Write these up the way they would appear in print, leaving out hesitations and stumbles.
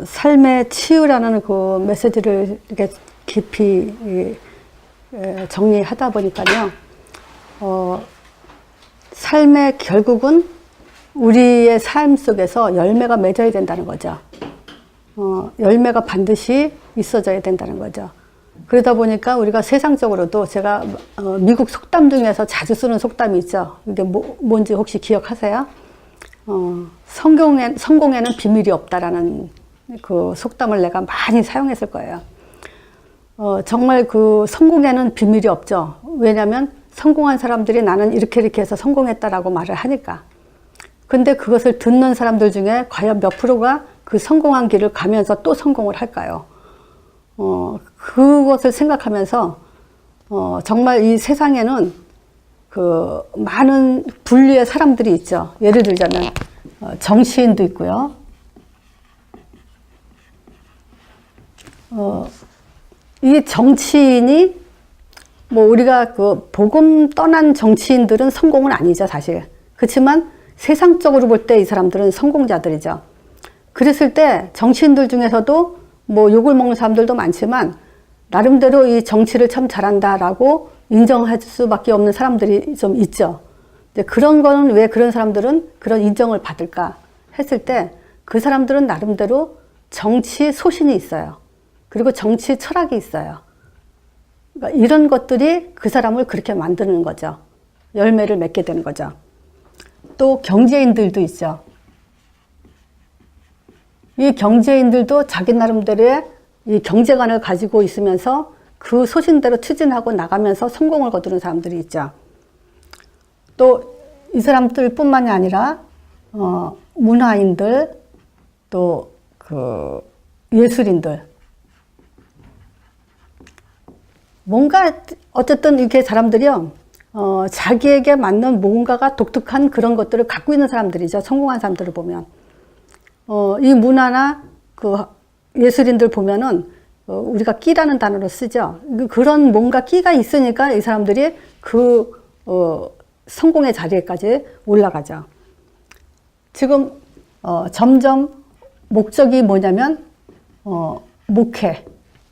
삶의 치유라는 그 메시지를 이렇게 깊이 정리하다 보니까요, 삶의 결국은 우리의 삶 속에서 열매가 맺어야 된다는 거죠. 열매가 반드시 있어져야 된다는 거죠. 그러다 보니까 우리가 세상적으로도 제가 미국 속담 중에서 자주 쓰는 속담이 있죠. 이게 뭔지 혹시 기억하세요? 성공에는 비밀이 없다라는 그 속담을 내가 많이 사용했을 거예요. 정말 그 성공에는 비밀이 없죠. 왜냐하면 성공한 사람들이 나는 이렇게 해서 성공했다라고 말을 하니까. 근데 그것을 듣는 사람들 중에 과연 몇 프로가 그 성공한 길을 가면서 또 성공을 할까요? 그것을 생각하면서 정말 이 세상에는 그 많은 분류의 사람들이 있죠. 예를 들자면 정치인도 있고요. 이 정치인이 뭐 우리가 그 복음 떠난 정치인들은 성공은 아니죠, 사실. 그렇지만 세상적으로 볼 때 이 사람들은 성공자들이죠. 그랬을 때 정치인들 중에서도 뭐 욕을 먹는 사람들도 많지만 나름대로 이 정치를 참 잘한다라고 인정할 수밖에 없는 사람들이 좀 있죠. 그런 거는 왜 그런 사람들은 그런 인정을 받을까 했을 때 그 사람들은 나름대로 정치 소신이 있어요. 그리고 정치 철학이 있어요. 그러니까 이런 것들이 그 사람을 그렇게 만드는 거죠. 열매를 맺게 되는 거죠. 또 경제인들도 있죠. 이 경제인들도 자기 나름대로의 이 경제관을 가지고 있으면서 그 소신대로 추진하고 나가면서 성공을 거두는 사람들이 있죠. 또 이 사람들 뿐만이 아니라 문화인들, 또 그 예술인들, 뭔가 어쨌든 이렇게 사람들이요, 자기에게 맞는 뭔가가 독특한 그런 것들을 갖고 있는 사람들이죠. 성공한 사람들을 보면. 이 문화나 그 예술인들 보면은 우리가 끼라는 단어로 쓰죠. 그런 뭔가 끼가 있으니까 이 사람들이 그 성공의 자리에까지 올라가죠. 지금 점점 목적이 뭐냐면 목회.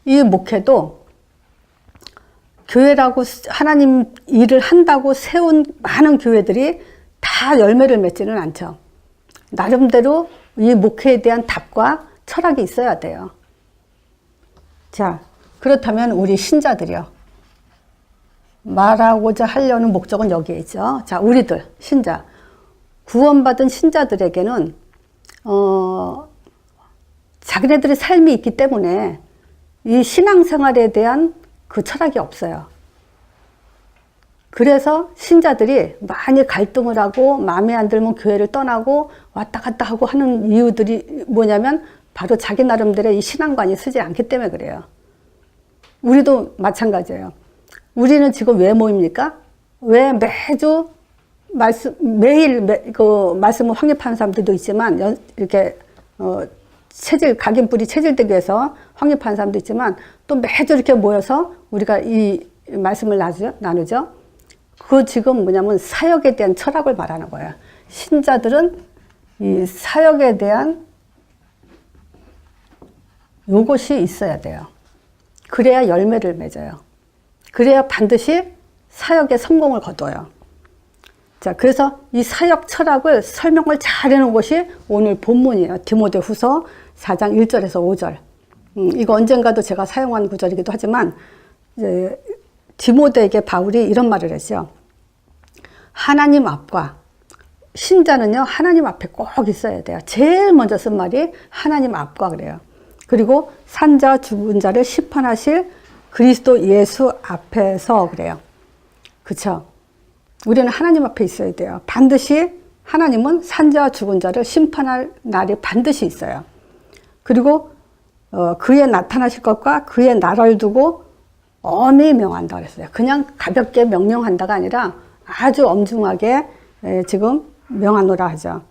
이 목회도 교회라고 하나님 일을 한다고 세운 많은 교회들이 다 열매를 맺지는 않죠. 나름대로 이 목회에 대한 답과 철학이 있어야 돼요. 자, 그렇다면 우리 신자들이요. 말하고자 하려는 목적은 여기에 있죠. 자, 우리들, 신자. 구원받은 신자들에게는, 자기네들의 삶이 있기 때문에 이 신앙생활에 대한 그 철학이 없어요. 그래서 신자들이 많이 갈등을 하고 마음에 안 들면 교회를 떠나고 왔다 갔다 하고 하는 이유들이 뭐냐면 바로 자기 나름대로 이 신앙관이 서지 않기 때문에 그래요. 우리도 마찬가지예요. 우리는 지금 왜 모입니까? 왜 매주 매일 그 말씀을 확립하는 사람들도 있지만 이렇게 각인뿌리 체질되기 위해서 확립하는 사람도 있지만 또 매주 이렇게 모여서 우리가 이 말씀을 나누죠. 그 지금 뭐냐면 사역에 대한 철학을 말하는 거예요. 신자들은 이 사역에 대한 요것이 있어야 돼요. 그래야 열매를 맺어요. 그래야 반드시 사역의 성공을 거둬요. 자, 그래서 이 사역 철학을 설명을 잘 해놓은 것이 오늘 본문이에요. 디모데후서 4장 1절에서 5절. 이거 언젠가도 제가 사용한 구절이기도 하지만 이제 디모데에게 바울이 이런 말을 했죠. 하나님 앞과 신자는요, 하나님 앞에 꼭 있어야 돼요. 제일 먼저 쓴 말이 하나님 앞과 그래요. 그리고 산자 죽은 자를 심판하실 그리스도 예수 앞에서 그래요. 그쵸? 우리는 하나님 앞에 있어야 돼요. 반드시 하나님은 산자와 죽은 자를 심판할 날이 반드시 있어요. 그리고 그의 나타나실 것과 그의 나라를 두고 엄히 명한다 그랬어요. 그냥 가볍게 명령한다가 아니라 아주 엄중하게 지금 명하노라 하죠.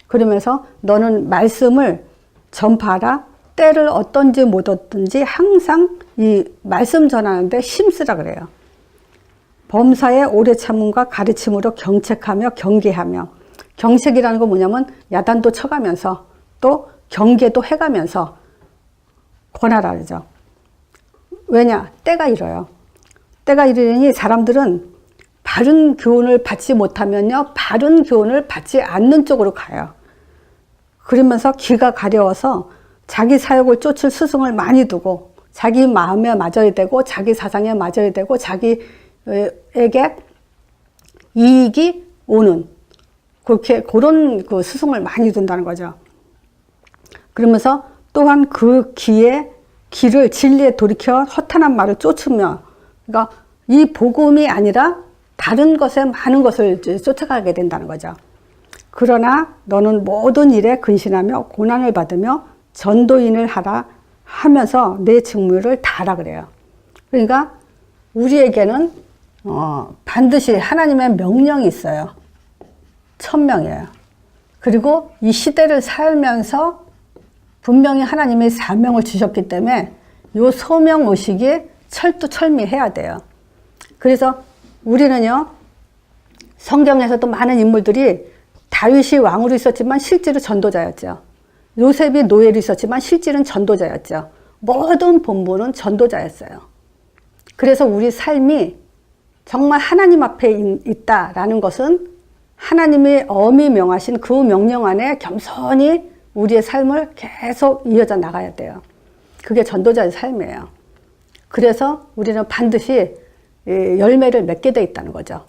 그러면서 너는 말씀을 전파하라. 때를 어떤지 못 얻든지 항상 이 말씀 전하는데 힘쓰라 그래요. 범사에 오래 참음과 가르침으로 경책하며 경계하며. 경책이라는 건 뭐냐면 야단도 쳐가면서 또 경계도 해가면서 권하라 그러죠. 왜냐? 때가 이뤄요. 때가 이르니 사람들은 바른 교훈을 받지 못하면요, 바른 교훈을 받지 않는 쪽으로 가요. 그러면서 귀가 가려워서 자기 사욕을 쫓을 스승을 많이 두고 자기 마음에 맞아야 되고 자기 사상에 맞아야 되고 자기에게 이익이 오는 그런 그 스승을 많이 둔다는 거죠. 그러면서 또한 그 귀를 진리에 돌이켜 허탄한 말을 쫓으며, 그러니까 이 복음이 아니라 다른 것에 많은 것을 쫓아가게 된다는 거죠. 그러나 너는 모든 일에 근신하며 고난을 받으며 전도인을 하라 하면서 내 직무를 다하라 그래요. 그러니까 우리에게는 반드시 하나님의 명령이 있어요. 천명이에요. 그리고 이 시대를 살면서 분명히 하나님이 사명을 주셨기 때문에 이 소명의식이 철두철미해야 돼요. 그래서 우리는요, 성경에서도 많은 인물들이 다윗이 왕으로 있었지만 실제로 전도자였죠. 요셉이 노예로 있었지만 실질은 전도자였죠. 모든 본부는 전도자였어요. 그래서 우리 삶이 정말 하나님 앞에 있다라는 것은 하나님이 엄히 명하신 그 명령 안에 겸손히 우리의 삶을 계속 이어져 나가야 돼요. 그게 전도자의 삶이에요. 그래서 우리는 반드시 열매를 맺게 돼 있다는 거죠.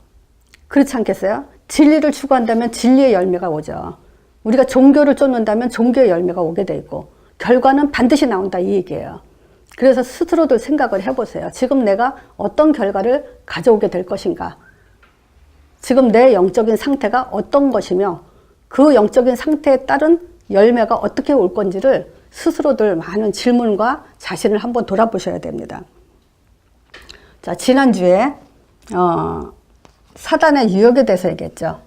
그렇지 않겠어요? 진리를 추구한다면 진리의 열매가 오죠. 우리가 종교를 쫓는다면 종교의 열매가 오게 돼 있고 결과는 반드시 나온다 이 얘기예요. 그래서 스스로들 생각을 해보세요. 지금 내가 어떤 결과를 가져오게 될 것인가? 지금 내 영적인 상태가 어떤 것이며 그 영적인 상태에 따른 열매가 어떻게 올 건지를 스스로들 많은 질문과 자신을 한번 돌아보셔야 됩니다. 자, 지난주에 사단의 유혹에 대해서 얘기했죠.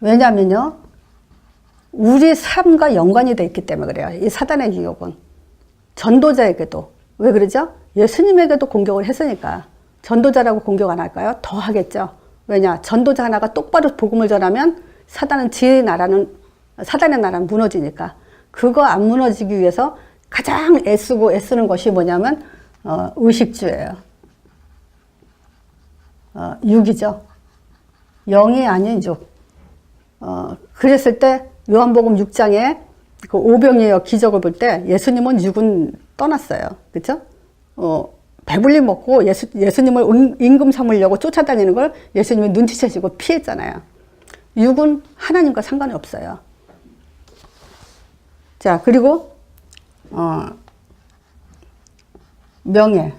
왜냐하면요, 우리 삶과 연관이 되어 있기 때문에 그래요. 이 사단의 유혹은 전도자에게도. 왜 그러죠? 예수님에게도 공격을 했으니까. 전도자라고 공격 안 할까요? 더 하겠죠. 왜냐? 전도자 하나가 똑바로 복음을 전하면 사단의 나라는 무너지니까. 그거 안 무너지기 위해서 가장 애쓰는 것이 뭐냐면 의식주예요. 육이죠. 영이 아닌 육. 그랬을 때 요한복음 6장에 그 오병이어 기적을 볼 때 예수님은 육은 떠났어요. 그렇죠? 배불리 먹고 예수님을 임금 삼으려고 쫓아다니는 걸 예수님이 눈치채시고 피했잖아요. 육은 하나님과 상관이 없어요. 자, 그리고 명예.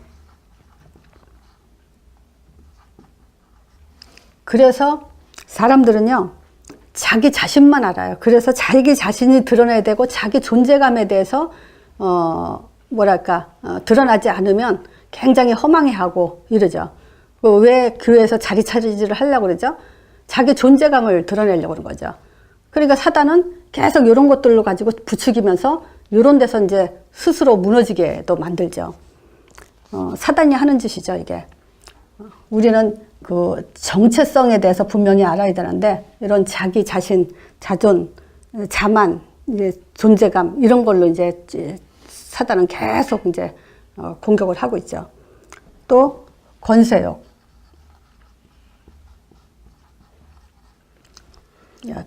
그래서 사람들은요, 자기 자신만 알아요. 그래서 자기 자신이 드러나야 되고 자기 존재감에 대해서 드러나지 않으면 굉장히 허망해하고 이러죠. 왜 교회에서 자리 차지를 하려고 그러죠? 자기 존재감을 드러내려고 그런 거죠. 그러니까 사단은 계속 이런 것들로 가지고 부추기면서 이런 데서 이제 스스로 무너지게도 만들죠. 사단이 하는 짓이죠, 이게. 우리는 그 정체성에 대해서 분명히 알아야 되는데 이런 자기 자신, 자존, 자만, 이제 존재감 이런 걸로 이제 사단은 계속 이제 공격을 하고 있죠. 또 권세욕.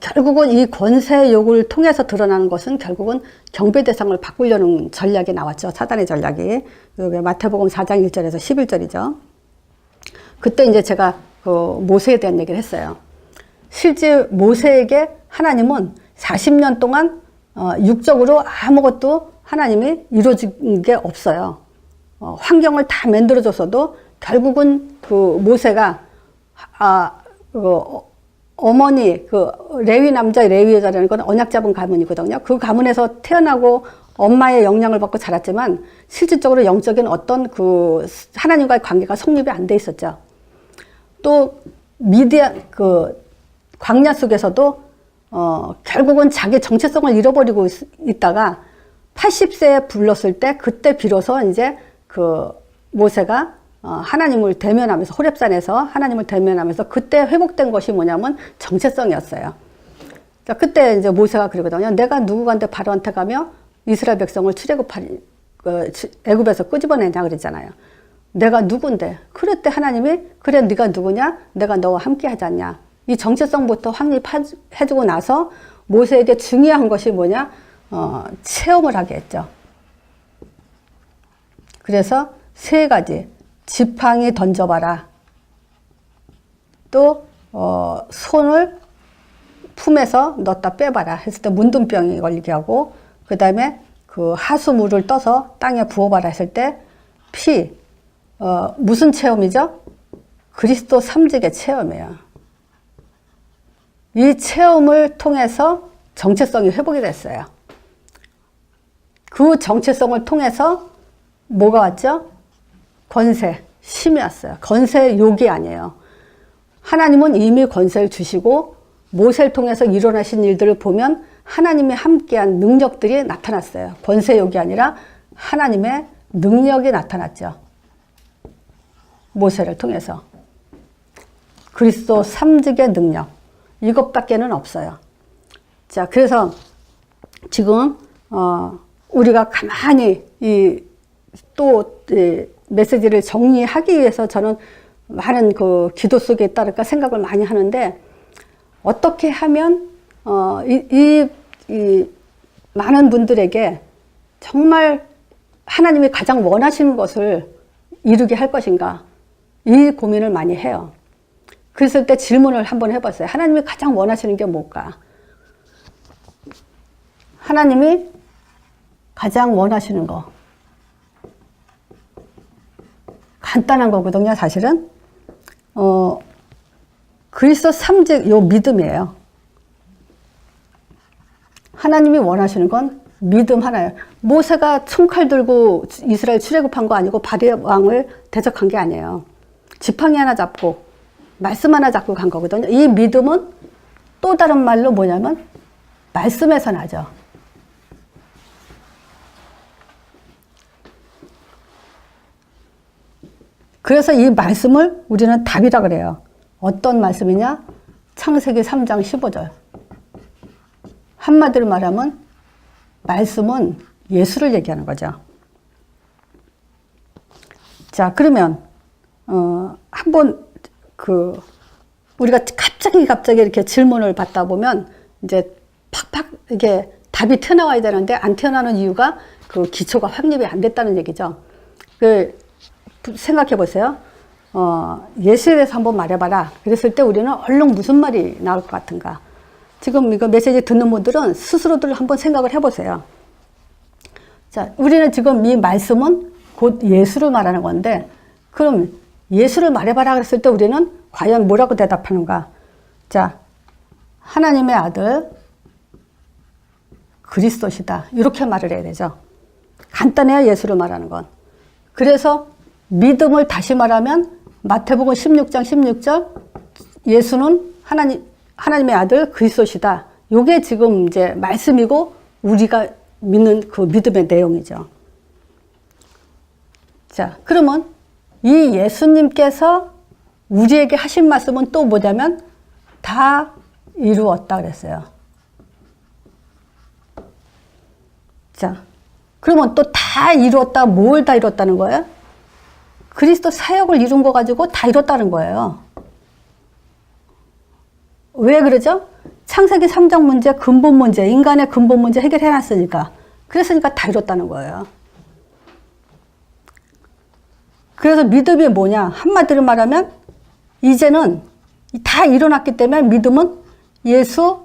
결국은 이 권세욕을 통해서 드러나는 것은 결국은 경배 대상을 바꾸려는 전략이 나왔죠. 사단의 전략이. 여기 마태복음 4장 1절에서 11절이죠. 그때 이제 제가 그 모세에 대한 얘기를 했어요. 실제 모세에게 하나님은 40년 동안 육적으로 아무것도 하나님이 이루어진 게 없어요. 환경을 다 만들어줬어도 결국은 그 모세가 어머니 그 레위 남자 레위 여자라는 건 언약 잡은 가문이거든요. 그 가문에서 태어나고 엄마의 영향을 받고 자랐지만 실질적으로 영적인 어떤 그 하나님과의 관계가 성립이 안 돼 있었죠. 또 미디안 그 광야 속에서도 결국은 자기 정체성을 잃어버리고 있다가 80세에 불렀을 때 그때 비로소 이제 그 모세가 하나님을 대면하면서 호렙산에서 하나님을 대면하면서 그때 회복된 것이 뭐냐면 정체성이었어요. 자, 그때 이제 모세가 그러거든요. 내가 누구한테 바로한테 가며 이스라엘 백성을 애굽에서 끄집어내냐 그랬잖아요. 내가 누군데? 그럴 때 하나님이 그래 네가 누구냐? 내가 너와 함께 하지 않냐? 이 정체성부터 확립해주고 나서 모세에게 중요한 것이 뭐냐? 체험을 하게 했죠. 그래서 3가지. 지팡이 던져봐라. 또 손을 품에서 넣었다 빼봐라 했을 때 문둥병이 걸리게 하고, 그 다음에 그 하수물을 떠서 땅에 부어봐라 했을 때 무슨 체험이죠? 그리스도 삼직의 체험이에요. 이 체험을 통해서 정체성이 회복이 됐어요. 그 정체성을 통해서 뭐가 왔죠? 권세, 힘이 왔어요. 권세 욕이 아니에요. 하나님은 이미 권세를 주시고 모세를 통해서 일어나신 일들을 보면 하나님이 함께한 능력들이 나타났어요. 권세욕이 아니라 하나님의 능력이 나타났죠. 모세를 통해서. 그리스도 삼직의 능력. 이것밖에는 없어요. 자, 그래서 지금 우리가 가만히 이 메시지를 정리하기 위해서 저는 많은 그 기도 속에 있다랄까 생각을 많이 하는데, 어떻게 하면 이 많은 분들에게 정말 하나님이 가장 원하시는 것을 이루게 할 것인가, 이 고민을 많이 해요. 그랬을 때 질문을 한번 해봤어요. 하나님이 가장 원하시는 게 뭘까? 하나님이 가장 원하시는 거 간단한 거거든요, 사실은. 그리스도 삼직, 요 믿음이에요. 하나님이 원하시는 건 믿음 하나예요. 모세가 총칼 들고 이스라엘 출애굽한 거 아니고 바리의 왕을 대적한 게 아니에요. 지팡이 하나 잡고 말씀 하나 잡고 간 거거든요. 이 믿음은 또 다른 말로 뭐냐면 말씀에서 나죠. 그래서 이 말씀을 우리는 답이라 그래요. 어떤 말씀이냐? 창세기 3장 15절. 한마디로 말하면 말씀은 예수를 얘기하는 거죠. 자, 그러면 한번 우리가 갑자기 이렇게 질문을 받다 보면 이제 팍팍 이게 답이 튀어나와야 되는데 안 튀어나오는 이유가 그 기초가 확립이 안 됐다는 얘기죠. 생각해 보세요. 예수에 대해서 한번 말해봐라. 그랬을 때 우리는 얼른 무슨 말이 나올 것 같은가. 지금 이거 메시지 듣는 분들은 스스로들 한번 생각을 해보세요. 자, 우리는 지금 이 말씀은 곧 예수를 말하는 건데, 그럼 예수를 말해봐라 그랬을 때 우리는 과연 뭐라고 대답하는가? 자, 하나님의 아들 그리스도시다. 이렇게 말을 해야 되죠. 간단해요, 예수를 말하는 건. 그래서 믿음을 다시 말하면 마태복음 16장 16절 예수는 하나님의 아들 그리스도시다. 요게 지금 이제 말씀이고 우리가 믿는 그 믿음의 내용이죠. 자, 그러면 이 예수님께서 우리에게 하신 말씀은 또 뭐냐면 다 이루었다 그랬어요. 자, 그러면 또 다 이루었다, 뭘 다 이뤘다는 거예요? 그리스도 사역을 이룬 거 가지고 다 이뤘다는 거예요. 왜 그러죠? 창세기 3장 문제, 근본 문제, 인간의 근본 문제 해결해 놨으니까. 그랬으니까 다 이뤘다는 거예요. 그래서 믿음이 뭐냐? 한마디로 말하면 이제는 다 일어났기 때문에 믿음은 예수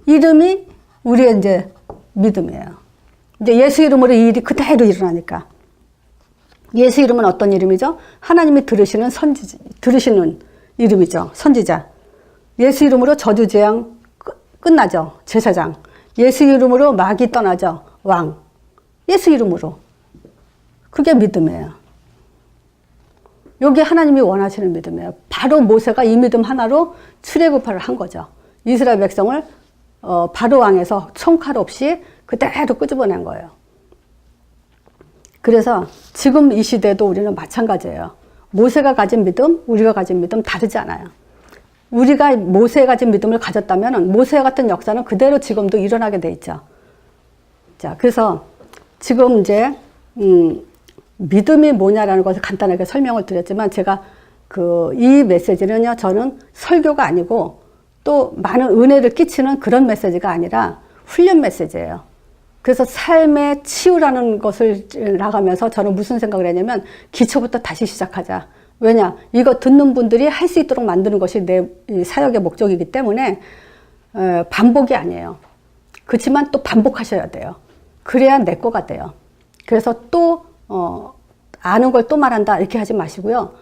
이름이 우리의 이제 믿음이에요. 이제 예수 이름으로 이 일이 그대로 일어나니까. 예수 이름은 어떤 이름이죠? 하나님이 들으시는 이름이죠. 선지자. 예수 이름으로 저주재앙 끝나죠. 제사장. 예수 이름으로 마귀 떠나죠. 왕. 예수 이름으로. 그게 믿음이에요. 여기 하나님이 원하시는 믿음이에요. 바로 모세가 이 믿음 하나로 출애굽을 한 거죠. 이스라엘 백성을 바로 왕에서 총칼 없이 그대로 끄집어낸 거예요. 그래서 지금 이 시대도 우리는 마찬가지예요. 모세가 가진 믿음, 우리가 가진 믿음 다르지 않아요. 우리가 모세에 가진 믿음을 가졌다면 모세 같은 역사는 그대로 지금도 일어나게 돼 있죠. 자, 그래서 지금 이제 믿음이 뭐냐라는 것을 간단하게 설명을 드렸지만 제가 이 메시지는요, 저는 설교가 아니고 또 많은 은혜를 끼치는 그런 메시지가 아니라 훈련 메시지예요. 그래서 삶의 치유라는 것을 나가면서 저는 무슨 생각을 했냐면 기초부터 다시 시작하자. 왜냐? 이거 듣는 분들이 할 수 있도록 만드는 것이 내 사역의 목적이기 때문에 반복이 아니에요. 그렇지만 또 반복하셔야 돼요. 그래야 내 거가 돼요. 그래서 또 아는 걸 또 말한다 이렇게 하지 마시고요.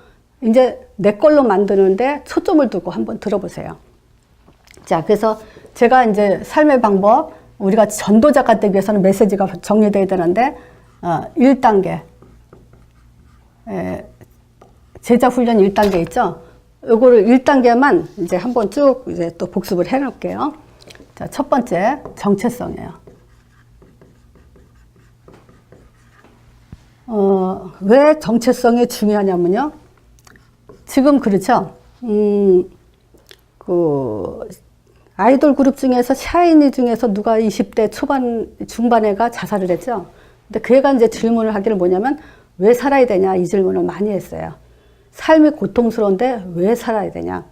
이제 내 걸로 만드는데 초점을 두고 한번 들어보세요. 자, 그래서 제가 이제 삶의 방법, 우리가 전도자가 되기 위해서는 메시지가 정리돼야 되는데 1단계 제자 훈련 1단계 있죠? 요거를 1단계만 이제 한번 쭉 이제 또 복습을 해 놓을게요. 자, 첫 번째 정체성이에요. 왜 정체성이 중요하냐면요. 지금 그렇죠. 아이돌 그룹 중에서 샤이니 중에서 누가 20대 중반 애가 자살을 했죠. 근데 그 애가 이제 질문을 하기를 뭐냐면 왜 살아야 되냐 이 질문을 많이 했어요. 삶이 고통스러운데 왜 살아야 되냐.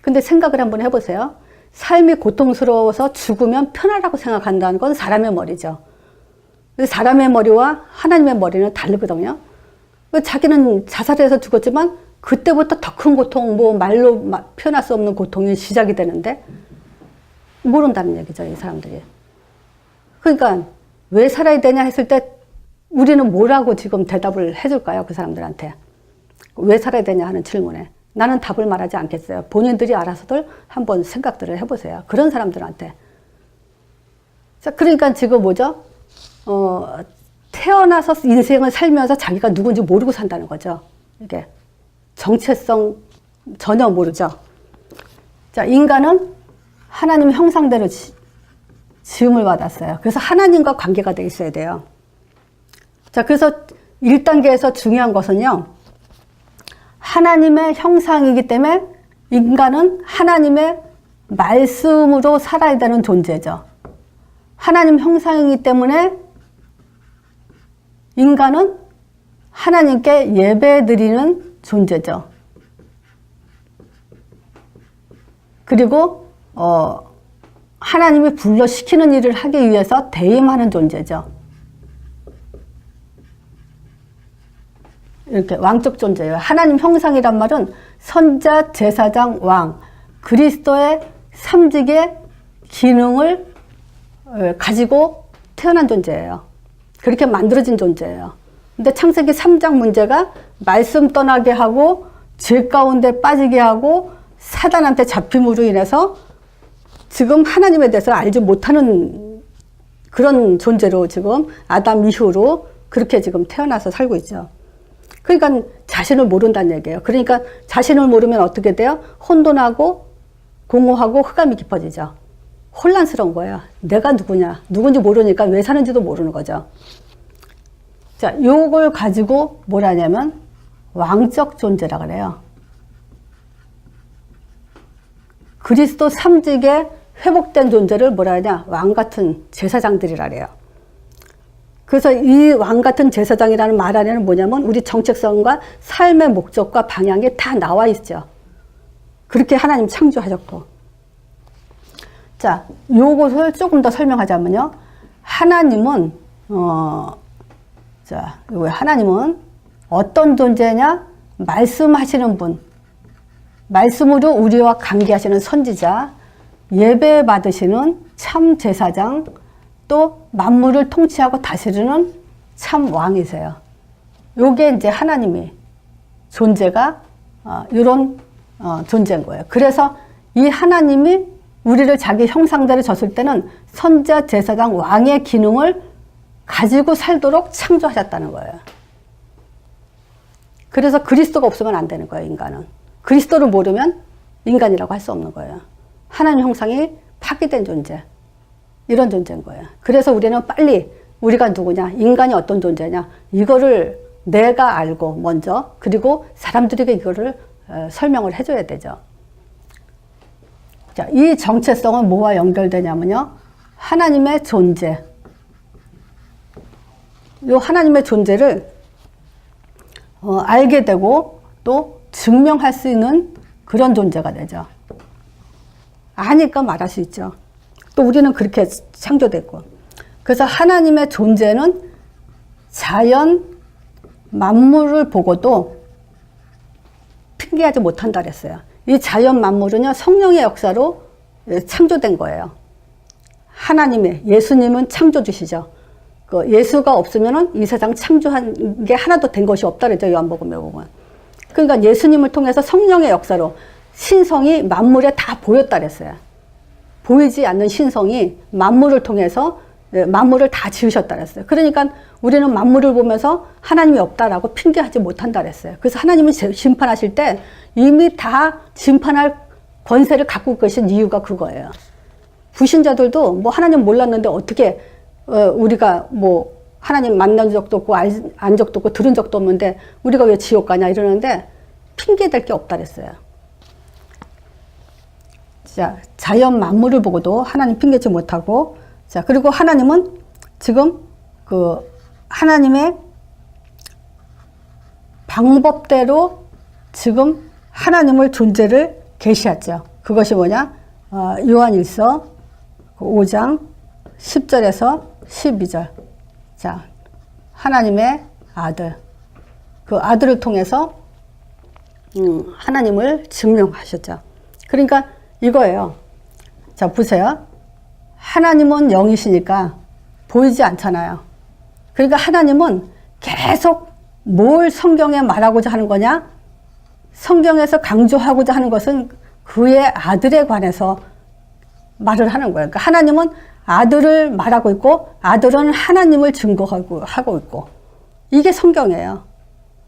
근데 생각을 한번 해보세요. 삶이 고통스러워서 죽으면 편하다고 생각한다는 건 사람의 머리죠. 사람의 머리와 하나님의 머리는 다르거든요. 자기는 자살해서 죽었지만 그때부터 더 큰 고통, 말로 표현할 수 없는 고통이 시작이 되는데 모른다는 얘기죠, 이 사람들이. 그러니까 왜 살아야 되냐 했을 때 우리는 뭐라고 지금 대답을 해줄까요, 그 사람들한테? 왜 살아야 되냐 하는 질문에. 나는 답을 말하지 않겠어요. 본인들이 알아서들 한번 생각들을 해보세요. 그런 사람들한테. 자, 그러니까 지금 뭐죠? 태어나서 인생을 살면서 자기가 누군지 모르고 산다는 거죠. 이게 정체성 전혀 모르죠. 자, 인간은 하나님 형상대로 지음을 받았어요. 그래서 하나님과 관계가 돼 있어야 돼요. 자, 그래서 1단계에서 중요한 것은요, 하나님의 형상이기 때문에 인간은 하나님의 말씀으로 살아야 되는 존재죠. 하나님 형상이기 때문에 인간은 하나님께 예배드리는 존재죠. 그리고 하나님이 불러시키는 일을 하기 위해서 대임하는 존재죠. 이렇게 왕적 존재예요. 하나님 형상이란 말은 선자, 제사장, 왕, 그리스도의 삼직의 기능을 가지고 태어난 존재예요. 그렇게 만들어진 존재예요. 근데 창세기 3장 문제가 말씀 떠나게 하고 죄 가운데 빠지게 하고 사단한테 잡힘으로 인해서 지금 하나님에 대해서 알지 못하는 그런 존재로 지금 아담 이후로 그렇게 지금 태어나서 살고 있죠. 그러니까 자신을 모른다는 얘기예요. 그러니까 자신을 모르면 어떻게 돼요? 혼돈하고 공허하고 흑암이 깊어지죠. 혼란스러운 거예요. 내가 누구냐? 누군지 모르니까 왜 사는지도 모르는 거죠. 자, 요걸 가지고 뭐라 하냐면 왕적 존재라 그래요. 그리스도 삼직에 회복된 존재를 뭐라 하냐? 왕 같은 제사장들이라 그래요. 그래서 이 왕 같은 제사장이라는 말 안에는 뭐냐면 우리 정체성과 삶의 목적과 방향이 다 나와 있죠. 그렇게 하나님 창조하셨고. 자, 요것을 조금 더 설명하자면요. 하나님은, 하나님은 어떤 존재냐? 말씀하시는 분. 말씀으로 우리와 관계하시는 선지자, 예배 받으시는 참 제사장, 또 만물을 통치하고 다스리는 참 왕이세요. 요게 이제 하나님이 존재가 이런 존재인 거예요. 그래서 이 하나님이 우리를 자기 형상대로 졌을 때는 선자, 제사장, 왕의 기능을 가지고 살도록 창조하셨다는 거예요. 그래서 그리스도가 없으면 안 되는 거예요, 인간은. 그리스도를 모르면 인간이라고 할 수 없는 거예요. 하나님 형상이 파괴된 존재. 이런 존재인 거예요. 그래서 우리는 빨리 우리가 누구냐, 인간이 어떤 존재냐, 이거를 내가 알고 먼저, 그리고 사람들에게 이거를 설명을 해줘야 되죠. 자, 이 정체성은 뭐와 연결되냐면요. 하나님의 존재. 이 하나님의 존재를 알게 되고 또 증명할 수 있는 그런 존재가 되죠. 아니까 말할 수 있죠. 또 우리는 그렇게 창조됐고. 그래서 하나님의 존재는 자연 만물을 보고도 핑계하지 못한다 그랬어요. 이 자연 만물은요, 성령의 역사로 창조된 거예요. 하나님의, 예수님은 창조주시죠. 그 예수가 없으면은 이 세상 창조한 게 하나도 된 것이 없다 그랬죠. 요한복음에 보면. 그러니까 예수님을 통해서 성령의 역사로 신성이 만물에 다 보였다 그랬어요. 보이지 않는 신성이 만물을 통해서 만물을 다 지으셨다 그랬어요. 그러니까 우리는 만물을 보면서 하나님이 없다라고 핑계하지 못한다 그랬어요. 그래서 하나님은 심판하실 때 이미 다 심판할 권세를 갖고 계신 이유가 그거예요. 불신자들도 뭐 하나님 몰랐는데 어떻게 우리가 뭐 하나님 만난 적도 없고 안 적도 없고 들은 적도 없는데 우리가 왜 지옥 가냐 이러는데 핑계될 게 없다 그랬어요. 자, 자연 만물을 보고도 하나님 핑계지 못하고, 자, 그리고 하나님은 지금 그 하나님의 방법대로 지금 하나님을 존재를 계시했죠. 그것이 뭐냐? 요한일서 5장 10절에서 12절. 자, 하나님의 아들. 그 아들을 통해서 하나님을 증명하셨죠. 그러니까 이거예요. 자, 보세요. 하나님은 영이시니까 보이지 않잖아요. 그러니까 하나님은 계속 뭘 성경에 말하고자 하는 거냐? 성경에서 강조하고자 하는 것은 그의 아들에 관해서 말을 하는 거예요. 그러니까 하나님은 아들을 말하고 있고 아들은 하나님을 증거하고 있고 이게 성경이에요.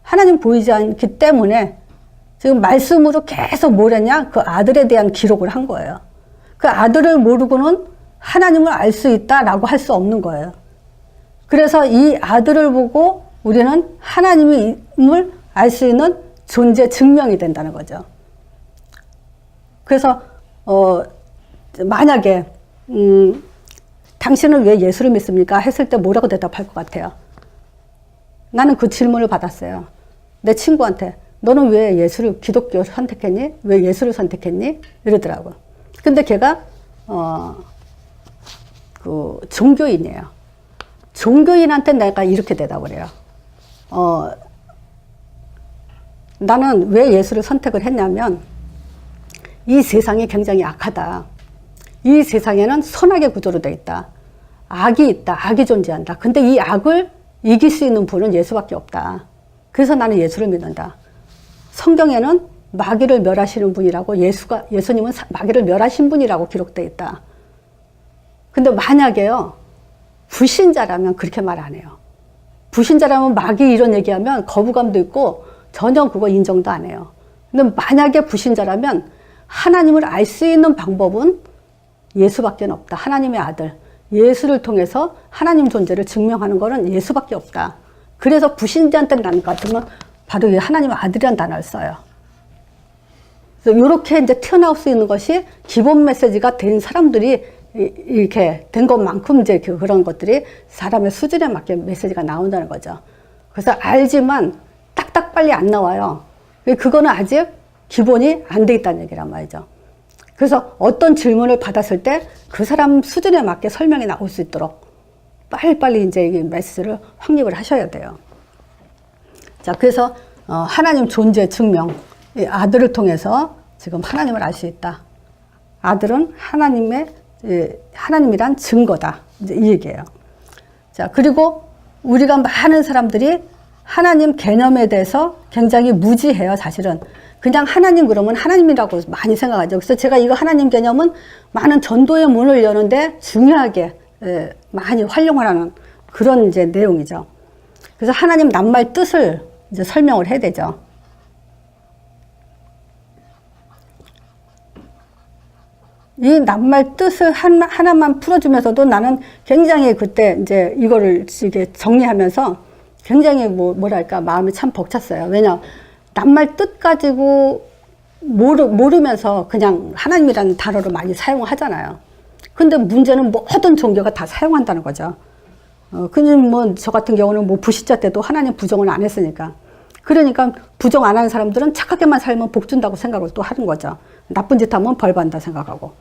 하나님 보이지 않기 때문에 지금 말씀으로 계속 뭘 했냐? 그 아들에 대한 기록을 한 거예요. 그 아들을 모르고는 하나님을 알 수 있다라고 할 수 없는 거예요. 그래서 이 아들을 보고 우리는 하나님을 알 수 있는 존재 증명이 된다는 거죠. 그래서 만약에 당신은 왜 예수를 믿습니까? 했을 때 뭐라고 대답할 것 같아요? 나는 그 질문을 받았어요. 내 친구한테 너는 왜 예수를 기독교를 선택했니? 왜 예수를 선택했니? 이러더라고. 근데 걔가 그 종교인이에요. 종교인한테 내가 이렇게 대답을 해요. 나는 왜 예수를 선택을 했냐면 이 세상이 굉장히 악하다. 이 세상에는 선악의 구조로 되어 있다. 악이 있다. 악이 존재한다. 근데 이 악을 이길 수 있는 분은 예수밖에 없다. 그래서 나는 예수를 믿는다. 성경에는 마귀를 멸하시는 분이라고 예수님은 마귀를 멸하신 분이라고 기록되어 있다. 근데 만약에요, 불신자라면 그렇게 말 안 해요. 불신자라면 마귀 이런 얘기하면 거부감도 있고 전혀 그거 인정도 안 해요. 근데 만약에 불신자라면 하나님을 알 수 있는 방법은 예수밖에 없다. 하나님의 아들. 예수를 통해서 하나님 존재를 증명하는 것은 예수밖에 없다. 그래서 불신자한테 난 같으면 바로 이 하나님의 아들이라는 단어를 써요. 그래서 이렇게 이제 튀어나올 수 있는 것이 기본 메시지가 된 사람들이 이렇게 된 것만큼 이제 그런 것들이 사람의 수준에 맞게 메시지가 나온다는 거죠. 그래서 알지만 딱딱 빨리 안 나와요. 그거는 아직 기본이 안 돼 있다는 얘기란 말이죠. 그래서 어떤 질문을 받았을 때 그 사람 수준에 맞게 설명이 나올 수 있도록 빨리빨리 이제 이 메시지를 확립을 하셔야 돼요. 자, 그래서 하나님 존재 증명, 이 아들을 통해서 지금 하나님을 알 수 있다. 아들은 하나님이란 증거다. 이제 이 얘기예요. 자, 그리고 우리가 많은 사람들이 하나님 개념에 대해서 굉장히 무지해요, 사실은. 그냥 하나님 그러면 하나님이라고 많이 생각하죠. 그래서 제가 이거 하나님 개념은 많은 전도의 문을 여는데 중요하게 많이 활용을 하는 그런 이제 내용이죠. 그래서 하나님 낱말 뜻을 이제 설명을 해야 되죠. 이 낱말 뜻을 하나만 풀어주면서도 나는 굉장히 그때 이제 이거를 이게 정리하면서 굉장히 뭐랄까 마음이 참 벅찼어요. 왜냐 낱말 뜻 가지고 모르면서 그냥 하나님이라는 단어를 많이 사용하잖아요. 근데 문제는 모든 종교가 다 사용한다는 거죠. 근데 뭐 저 같은 경우는 뭐 부시자 때도 하나님 부정을 안 했으니까. 그러니까 부정 안 하는 사람들은 착하게만 살면 복 준다고 생각을 또 하는 거죠. 나쁜 짓 하면 벌 받는다 생각하고.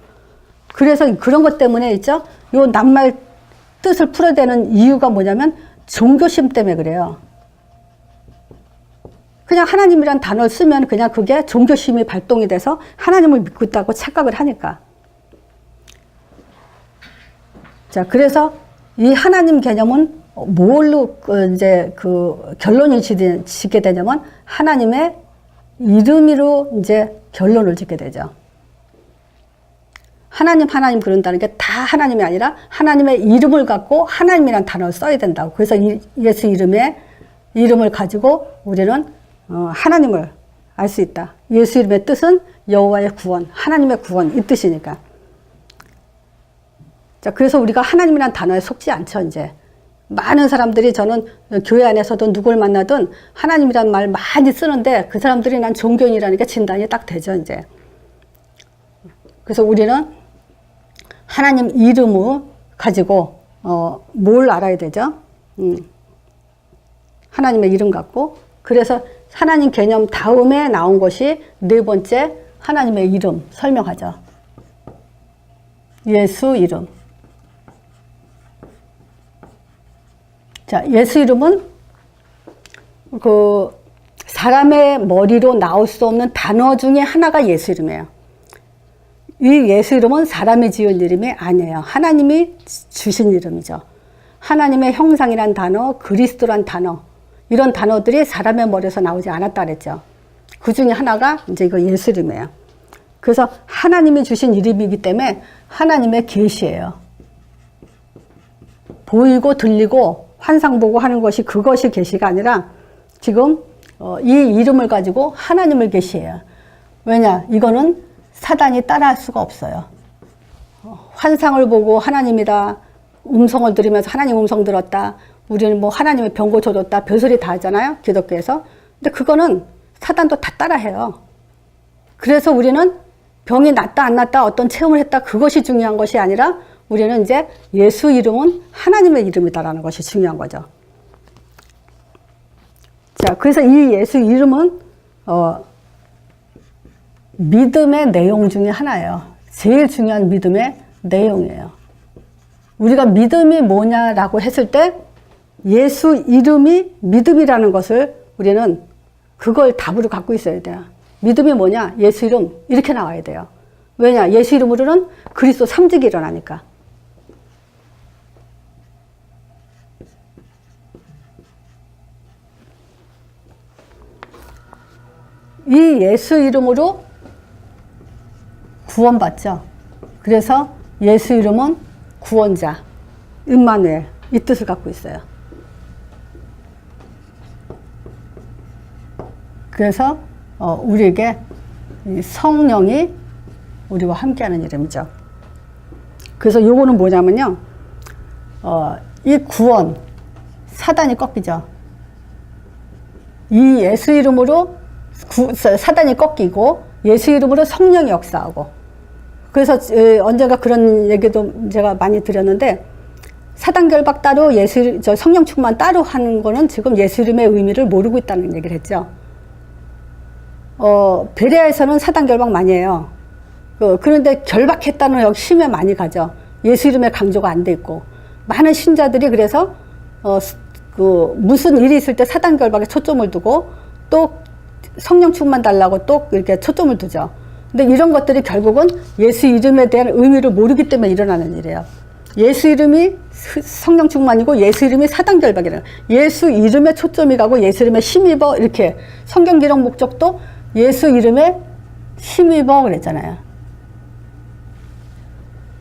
그래서 그런 것 때문에 있죠. 요 낱말 뜻을 풀어대는 이유가 뭐냐면 종교심 때문에 그래요. 그냥 하나님이란 단어를 쓰면 그냥 그게 종교심이 발동이 돼서 하나님을 믿고 있다고 착각을 하니까. 자, 그래서 이 하나님 개념은 뭘로 이제 그 결론을 짓게 되냐면 하나님의 이름으로 이제 결론을 짓게 되죠. 하나님 그런다는 게 다 하나님이 아니라 하나님의 이름을 갖고 하나님이란 단어를 써야 된다고. 그래서 예수 이름을 가지고 우리는 하나님을 알 수 있다. 예수 이름의 뜻은 여호와의 구원, 하나님의 구원 이 뜻이니까. 자, 그래서 우리가 하나님이란 단어에 속지 않죠, 이제. 많은 사람들이 저는 교회 안에서도 누굴 만나든 하나님이란 말 많이 쓰는데 그 사람들이 난 종교인이라는 게 진단이 딱 되죠, 이제. 그래서 우리는 하나님 이름을 가지고, 뭘 알아야 되죠? 하나님의 이름 갖고. 그래서 하나님 개념 다음에 나온 것이 네 번째 하나님의 이름 설명하죠. 예수 이름. 자, 예수 이름은 그 사람의 머리로 나올 수 없는 단어 중에 하나가 예수 이름이에요. 이 예수 이름은 사람이 지은 이름이 아니에요. 하나님이 주신 이름이죠. 하나님의 형상이란 단어, 그리스도란 단어, 이런 단어들이 사람의 머리에서 나오지 않았다 그랬죠. 그 중에 하나가 이제 이거 예수 이름이에요. 그래서 하나님이 주신 이름이기 때문에 하나님의 계시예요. 보이고 들리고 환상 보고 하는 것이 그것이 계시가 아니라 지금 이 이름을 가지고 하나님을 계시해요. 왜냐? 이거는 사단이 따라할 수가 없어요. 환상을 보고 하나님이다, 음성을 들으면서 하나님 음성 들었다, 우리는 뭐 하나님의 병고 줘줬다, 별소리 다 하잖아요, 기독교에서. 근데 그거는 사단도 다 따라해요. 그래서 우리는 병이 낫다 안 낫다 어떤 체험을 했다 그것이 중요한 것이 아니라 우리는 이제 예수 이름은 하나님의 이름이다라는 것이 중요한 거죠. 자, 그래서 이 예수 이름은 믿음의 내용 중에 하나예요. 제일 중요한 믿음의 내용이에요. 우리가 믿음이 뭐냐라고 했을 때 예수 이름이 믿음이라는 것을 우리는 그걸 답으로 갖고 있어야 돼요. 믿음이 뭐냐? 예수 이름 이렇게 나와야 돼요. 왜냐? 예수 이름으로는 그리스도 삼직이 일어나니까. 이 예수 이름으로 구원받죠. 그래서 예수 이름은 구원자, 임마누엘 이 뜻을 갖고 있어요. 그래서 우리에게 이 성령이 우리와 함께하는 이름이죠. 그래서 요거는 뭐냐면요, 이 구원, 사단이 꺾이죠. 이 예수 이름으로 사단이 꺾이고 예수 이름으로 성령이 역사하고. 그래서 언젠가 그런 얘기도 제가 많이 드렸는데 사단 결박 따로 성령 충만 따로 하는 거는 지금 예수 이름의 의미를 모르고 있다는 얘기를 했죠. 베레아에서는 사단 결박 많이 해요. 그런데 결박했다는 여기 심에 많이 가죠. 예수 이름의 강조가 안 돼 있고. 많은 신자들이 그래서, 무슨 일이 있을 때 사단 결박에 초점을 두고 또 성령 충만 달라고 또 이렇게 초점을 두죠. 근데 이런 것들이 결국은 예수 이름에 대한 의미를 모르기 때문에 일어나는 일이에요. 예수 이름이 성령 충만이고 예수 이름이 사단 결박이래요. 예수 이름에 초점이 가고 예수 이름에 힘입어 이렇게 성경 기록 목적도 예수 이름에 힘입어 그랬잖아요.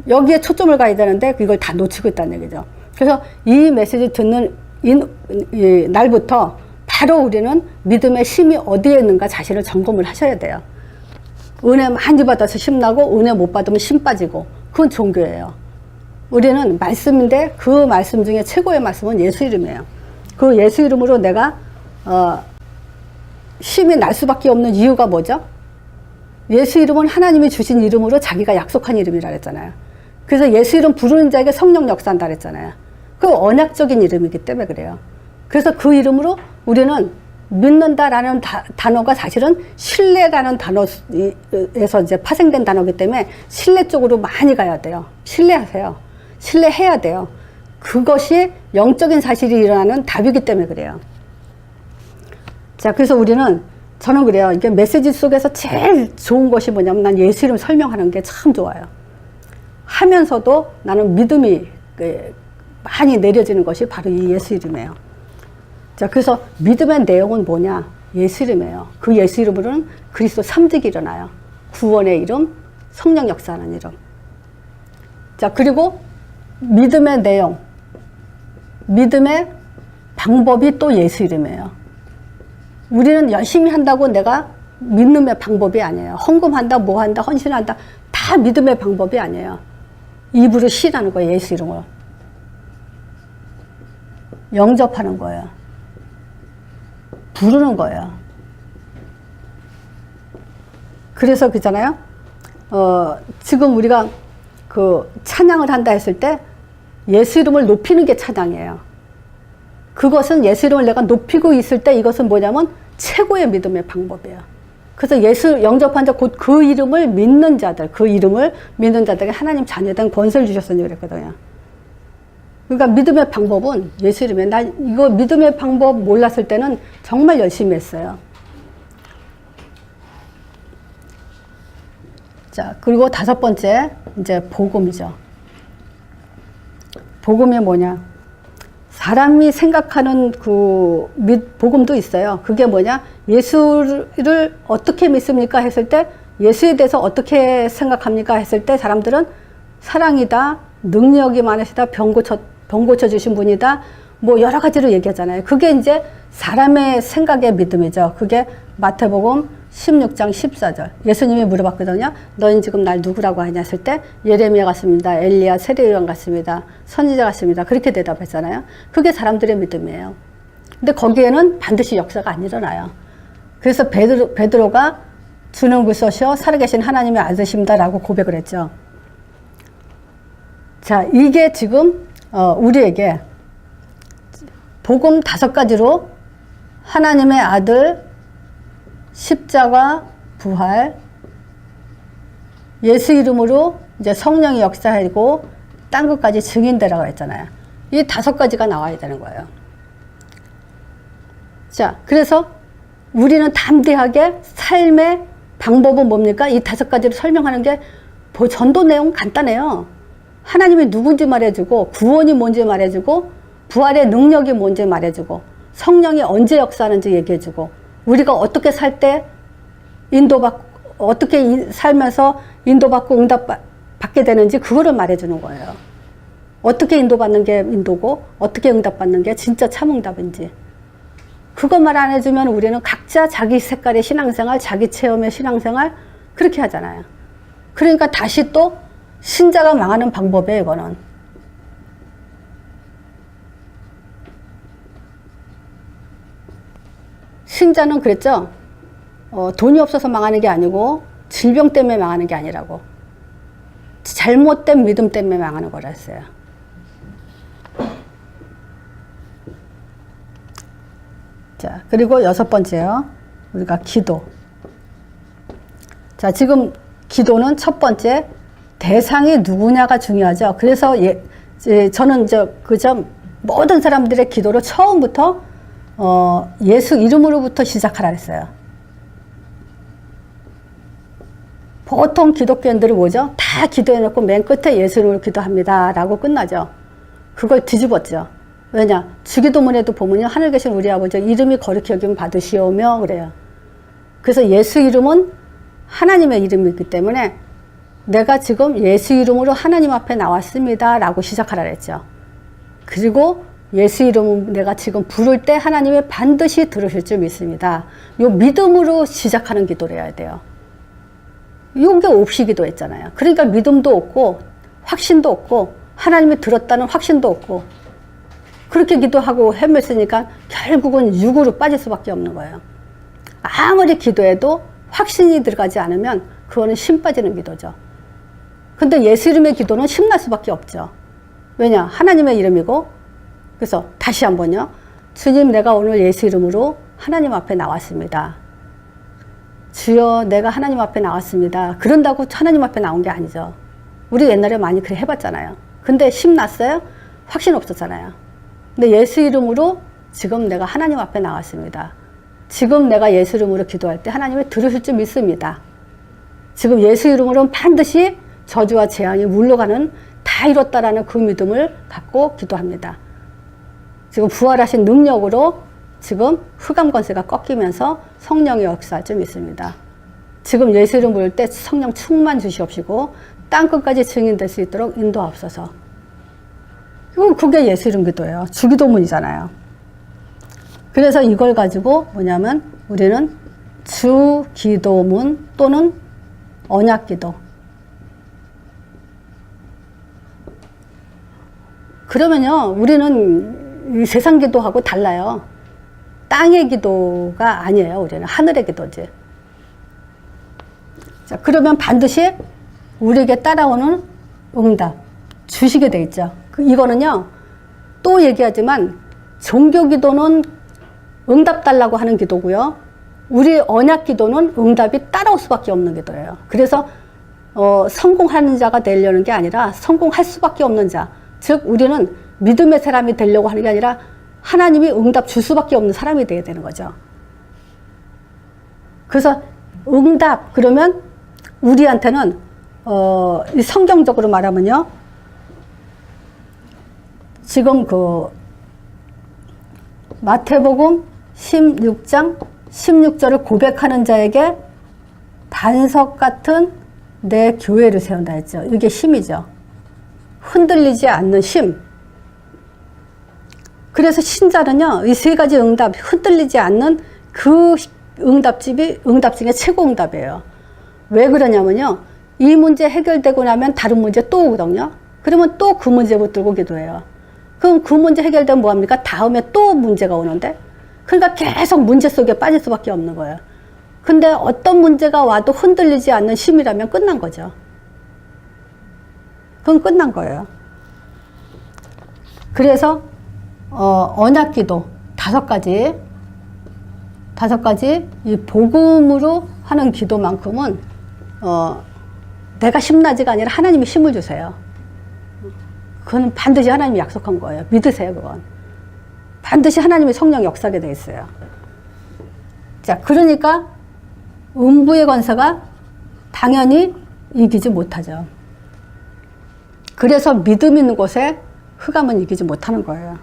여기에 초점을 가야 되는데 이걸 다 놓치고 있다는 얘기죠. 그래서 이 메시지 듣는 날부터 바로 우리는 믿음의 힘이 어디에 있는가 자신을 점검을 하셔야 돼요. 은혜 많이 받아서 힘 나고 은혜 못 받으면 힘 빠지고 그건 종교예요. 우리는 말씀인데 그 말씀 중에 최고의 말씀은 예수 이름이에요. 그 예수 이름으로 내가 힘이 날 수밖에 없는 이유가 뭐죠? 예수 이름은 하나님이 주신 이름으로 자기가 약속한 이름이라 그랬잖아요. 그래서 예수 이름 부르는 자에게 성령 역사한다 그랬잖아요. 그 언약적인 이름이기 때문에 그래요. 그래서 그 이름으로 우리는 믿는다라는 단어가 사실은 신뢰라는 단어에서 이제 파생된 단어이기 때문에 신뢰 쪽으로 많이 가야 돼요. 신뢰하세요. 신뢰해야 돼요. 그것이 영적인 사실이 일어나는 답이기 때문에 그래요. 자, 그래서 저는 그래요. 이게 메시지 속에서 제일 좋은 것이 뭐냐면 난 예수 이름 설명하는 게 참 좋아요. 하면서도 나는 믿음이 많이 내려지는 것이 바로 이 예수 이름이에요. 자, 그래서 믿음의 내용은 뭐냐? 예수 이름이에요. 그 예수 이름으로는 그리스도 삼직이 일어나요. 구원의 이름, 성령 역사하는 이름. 자, 그리고 믿음의 내용, 믿음의 방법이 또 예수 이름이에요. 우리는 열심히 한다고 내가 믿음의 방법이 아니에요. 헌금한다, 뭐 한다, 헌신한다, 다 믿음의 방법이 아니에요. 입으로 시라는 거예요, 예수 이름으로. 영접하는 거예요. 부르는 거예요. 그래서 그잖아요. 지금 우리가 그 찬양을 한다 했을 때 예수 이름을 높이는 게 찬양이에요. 그것은 예수 이름을 내가 높이고 있을 때 이것은 뭐냐면 최고의 믿음의 방법이에요. 그래서 예수 영접한 자 곧 그 이름을 믿는 자들, 그 이름을 믿는 자들에게 하나님 자녀된 권세를 주셨으니 그랬거든요. 그러니까 믿음의 방법은 예수 이름에 나 이거 믿음의 방법 몰랐을 때는 정말 열심히 했어요. 자, 그리고 다섯 번째 이제 복음이죠. 복음이 뭐냐? 사람이 생각하는 그 복음도 있어요. 그게 뭐냐? 예수를 어떻게 믿습니까? 했을 때 예수에 대해서 어떻게 생각합니까? 했을 때 사람들은 사랑이다, 능력이 많으시다, 병 고쳐주신 분이다, 뭐 여러 가지로 얘기하잖아요. 그게 이제 사람의 생각의 믿음이죠. 그게 마태복음 16장 14절. 예수님이 물어봤거든요. 너희는 지금 날 누구라고 하냐 했을 때 예레미야 같습니다. 엘리야, 세례요한 같습니다. 선지자 같습니다. 그렇게 대답했잖아요. 그게 사람들의 믿음이에요. 근데 거기에는 반드시 역사가 안 일어나요. 그래서 베드로가 주는 그리스도시요 살아계신 하나님의 아들이십니다라고 고백을 했죠. 자, 이게 지금 우리에게 복음 5가지로 하나님의 아들, 십자가, 부활, 예수 이름으로 이제 성령이 역사하고 딴 것까지 증인되라고 했잖아요. 이 5가지가 나와야 되는 거예요. 자, 그래서 우리는 담대하게 삶의 방법은 뭡니까? 이 5가지를 설명하는 게 전도 내용 간단해요. 하나님이 누군지 말해주고 구원이 뭔지 말해주고 부활의 능력이 뭔지 말해주고 성령이 언제 역사하는지 얘기해주고 우리가 어떻게 살 때 인도받고 어떻게 살면서 인도받고 응답받게 되는지 그거를 말해주는 거예요. 어떻게 인도받는 게 인도고 어떻게 응답받는 게 진짜 참 응답인지 그것만 안 해주면 우리는 각자 자기 색깔의 신앙생활, 자기 체험의 신앙생활 그렇게 하잖아요. 그러니까 다시 또 신자가 망하는 방법이에요, 이거는. 신자는 그랬죠. 돈이 없어서 망하는 게 아니고 질병 때문에 망하는 게 아니라고. 잘못된 믿음 때문에 망하는 거라 했어요. 자, 그리고 6번째요. 우리가 기도. 자, 지금 기도는 첫 번째 대상이 누구냐가 중요하죠. 그래서 저는 모든 사람들의 기도를 처음부터 예수 이름으로부터 시작하라 했어요. 보통 기독교인들은 뭐죠? 다 기도해놓고 맨 끝에 예수 이름으로 기도합니다 라고 끝나죠. 그걸 뒤집었죠. 왜냐? 주기도문에도 보면요. 하늘 계신 우리 아버지 이름이 거룩히 여김 받으시오며 그래요. 그래서 예수 이름은 하나님의 이름이기 때문에 내가 지금 예수 이름으로 하나님 앞에 나왔습니다 라고 시작하라 그랬죠. 그리고 예수 이름 내가 지금 부를 때 하나님이 반드시 들으실 줄 믿습니다. 요 믿음으로 시작하는 기도를 해야 돼요. 요게 없이 기도했잖아요. 그러니까 믿음도 없고 확신도 없고 하나님이 들었다는 확신도 없고 그렇게 기도하고 헤맸으니까 결국은 육으로 빠질 수밖에 없는 거예요. 아무리 기도해도 확신이 들어가지 않으면 그거는 심 빠지는 기도죠. 근데 예수 이름의 기도는 심날 수밖에 없죠. 왜냐? 하나님의 이름이고. 그래서 다시 한번요. 주님, 내가 오늘 예수 이름으로 하나님 앞에 나왔습니다. 주여, 내가 하나님 앞에 나왔습니다. 그런다고 하나님 앞에 나온 게 아니죠. 우리 옛날에 많이 그래 해봤잖아요. 근데 심났어요? 확신 없었잖아요. 근데 예수 이름으로 지금 내가 하나님 앞에 나왔습니다. 지금 내가 예수 이름으로 기도할 때 하나님이 들으실 줄 믿습니다. 지금 예수 이름으로는 반드시 저주와 재앙이 물러가는, 다 이뤘다라는 그 믿음을 갖고 기도합니다. 지금 부활하신 능력으로 지금 흑암 권세가 꺾이면서 성령의 역사할 줄 믿습니다. 지금 예수 이름 부를 때 성령 충만 주시옵시고 땅끝까지 증인될 수 있도록 인도하옵소서. 그게 예수 이름 기도예요. 주기도문이잖아요. 그래서 이걸 가지고 뭐냐면 우리는 주기도문 또는 언약기도. 그러면요, 우리는 이 세상 기도하고 달라요. 땅의 기도가 아니에요. 우리는 하늘의 기도지. 자, 그러면 반드시 우리에게 따라오는 응답 주시게 돼 있죠. 이거는요, 또 얘기하지만 종교 기도는 응답 달라고 하는 기도고요. 우리 언약 기도는 응답이 따라올 수밖에 없는 기도예요. 그래서 성공하는 자가 되려는 게 아니라 성공할 수밖에 없는 자. 즉 우리는 믿음의 사람이 되려고 하는 게 아니라 하나님이 응답 줄 수밖에 없는 사람이 되어야 되는 거죠. 그래서 응답 그러면 우리한테는 이 성경적으로 말하면요, 지금 그 마태복음 16장 16절을 고백하는 자에게 반석 같은 내 교회를 세운다 했죠. 이게 힘이죠. 흔들리지 않는 힘. 그래서 신자는요, 이 세 가지 응답, 흔들리지 않는 그 응답 중에 최고 응답이에요. 왜 그러냐면요, 이 문제 해결되고 나면 다른 문제 또 오거든요. 그러면 또 그 문제 붙들고 기도해요. 그럼 그 문제 해결되면 뭐합니까? 다음에 또 문제가 오는데? 그러니까 계속 문제 속에 빠질 수밖에 없는 거예요. 근데 어떤 문제가 와도 흔들리지 않는 힘이라면 끝난 거죠. 그건 끝난 거예요. 그래서 언약기도 5가지 이 복음으로 하는 기도만큼은 내가 힘나지가 아니라 하나님이 힘을 주세요. 그건 반드시 하나님이 약속한 거예요. 믿으세요, 그건. 반드시 하나님의 성령 역사하게 돼 있어요. 자, 그러니까 음부의 권세가 당연히 이기지 못하죠. 그래서 믿음 있는 곳에 흑암은 이기지 못하는 거예요.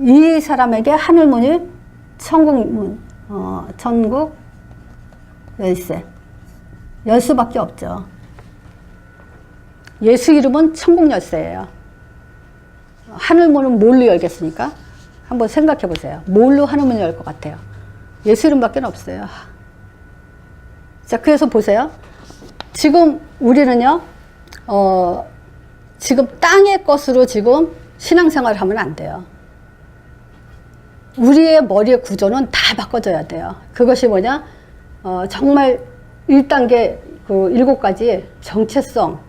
이 사람에게 하늘문이 천국문, 천국 열쇠, 열 수밖에 없죠. 예수 이름은 천국 열쇠예요. 하늘문은 뭘로 열겠습니까? 한번 생각해 보세요. 뭘로 하늘문을 열 것 같아요? 예수 이름밖에 없어요. 자, 그래서 보세요. 지금 우리는요, 지금 땅의 것으로 지금 신앙생활을 하면 안 돼요. 우리의 머리의 구조는 다 바꿔줘야 돼요. 그것이 뭐냐? 정말 1단계 그 7가지 정체성,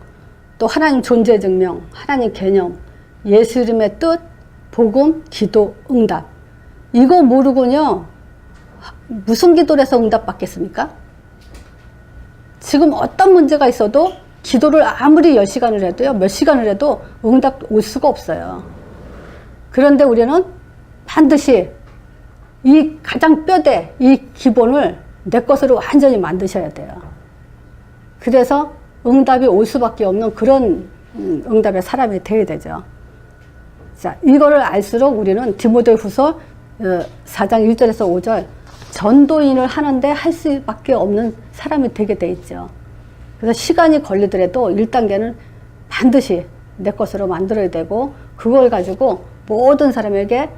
또 하나님 존재 증명, 하나님 개념, 예수 이름의 뜻, 복음, 기도, 응답. 이거 모르군요. 무슨 기도를 해서 응답 받겠습니까? 지금 어떤 문제가 있어도 기도를 아무리 10시간을 해도요, 몇 시간을 해도 응답 올 수가 없어요. 그런데 우리는 반드시 이 가장 뼈대, 이 기본을 내 것으로 완전히 만드셔야 돼요. 그래서 응답이 올 수밖에 없는 그런 응답의 사람이 되어야 되죠. 자, 이거를 알수록 우리는 디모데후서 4장 1절에서 5절 전도인을 하는데 할 수밖에 없는 사람이 되게 돼 있죠. 그래서 시간이 걸리더라도 1단계는 반드시 내 것으로 만들어야 되고, 그걸 가지고 모든 사람에게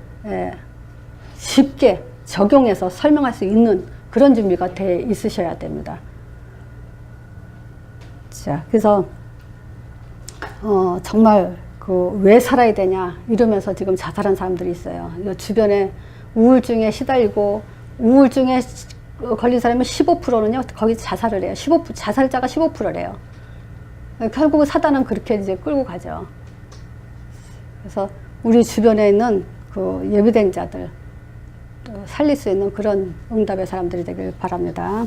쉽게 적용해서 설명할 수 있는 그런 준비가 돼 있으셔야 됩니다. 자, 그래서 정말 그 왜 살아야 되냐 이러면서 지금 자살한 사람들이 있어요. 주변에 우울증에 시달리고 우울증에 걸린 사람은 15%는요, 거기 자살을 해요. 자살자가 15%래요. 결국 사단은 그렇게 이제 끌고 가죠. 그래서 우리 주변에 있는 그 예비된 자들, 살릴 수 있는 그런 응답의 사람들이 되길 바랍니다.